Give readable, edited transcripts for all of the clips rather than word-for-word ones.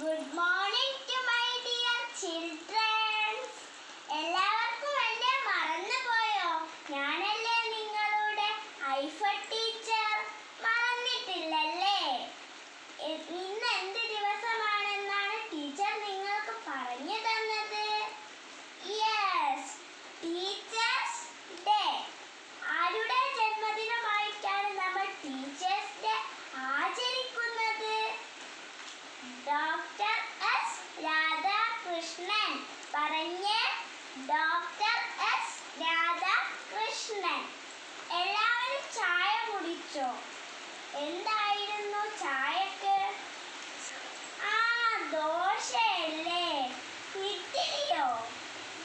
Good morning to my dear children. എല്ലാവർക്കും എന്നെ മറന്നുപോയോ? ഞാനല്ലേ നിങ്ങളുടെ ഐഫ ടീച്ചർ. മറന്നിട്ടില്ലല്ലേ? ഇന്ന് എന്ത് ദിവസമാണെന്നാണ് ടീച്ചർ നിങ്ങൾക്ക് പറഞ്ഞു തന്നത്? Yes, teachers day. ആരുടെ ജന്മദിനമായിട്ടാണ് നമ്മൾ ടീച്ചേഴ്സ് ഡേ ആചരിക്കുന്നത്? Doctor S Radhakrishnan. പറഞ്ഞേ, ഡോക്ടർ എസ് രാധാകൃഷ്ണൻ. എല്ലാവരും ചായ കുടിച്ചോ? എന്തായിരുന്നു ചായക്ക്? ദോശയല്ലേ? ഇഡ്ഡലിയോ?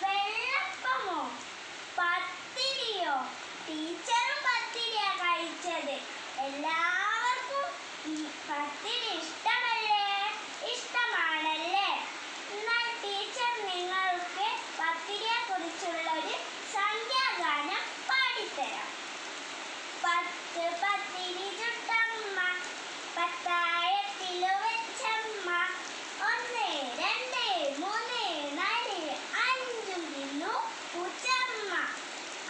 വെള്ളപ്പമോ? പത്തിരിയോ? ടീച്ചറും പത്തിരിയാ കഴിച്ചത്. എല്ലാവർക്കും പത്തിരി ഇഷ്ടമല്ലേ? ഇഷ്ടമാണല്ലേ? എന്നാൽ ടീച്ചർ നിങ്ങൾക്ക് പത്തിരിയെ കുറിച്ചുള്ള ഒരു സംഖ്യാഗാനം പാടിത്തരാം. 10 പത്തിരി ചുട്ടമ്മ, പത്തായത്തിലു വെച്ചമ്മ, 1 2 3 4 5 തിന്നു പൂച്ചമ്മ,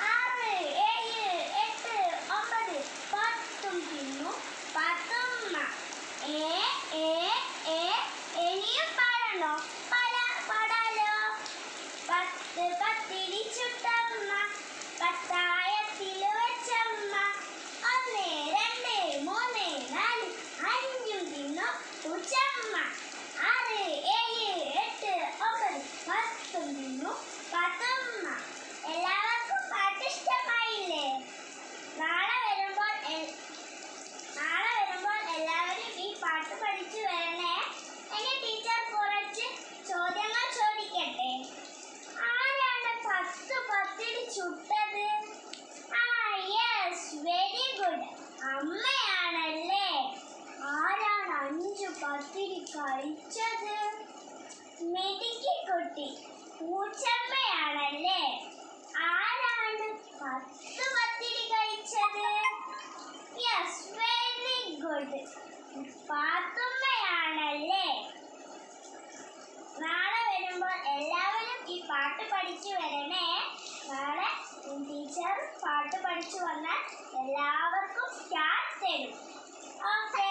6 7 8 9 10 തിന്നു പത്തുമ്മ. ഇനിയും പാടണോ? പാടാലോ. 10 പത്തിരി ചുട്ടമ്മ, പത്തായത്തിലു വെച്ചമ്മ, 1 2 3 4 5 തിന്നു പൂച്ചമ്മ, 6 7 8 9 10 തിന്നു പത്തുമ്മ. എല്ലാവർക്കും പാട്ട് ഇഷ്ടമായില്ലേ? നാളെ വരുമ്പോൾ എല്ലാവരും ഈ പാട്ട് പഠിച്ചു വരണേ. ഇനി ടീച്ചർ കുറച്ച് ചോദ്യങ്ങൾ ചോദിക്കട്ടെ. ആരാണ് 10 പത്തിരി ചുട്ടത്? യെസ്, വെരി ഗുഡ്, അമ്മയാണല്ലേ. ആരാണ് 5 പത്തിരി കഴിച്ചത്? മിടുക്കി കുട്ടി, പൂച്ചമ്മയാണല്ലേ. ആരാണ് 10 പത്തിരി കഴിച്ചത്? യെസ്, വെരി ഗുഡ്, പാത്തുമ്മയാണല്ലേ. നാളെ വരുമ്പോൾ എല്ലാവരും ഈ പാട്ട് പഠിച്ചു വരണേ. നാളെ ടീച്ചർ പാട്ട് പഠിച്ചു വന്നാൽ എല്ലാവർക്കും സ്റ്റാർ തരും. ഓക്കേ.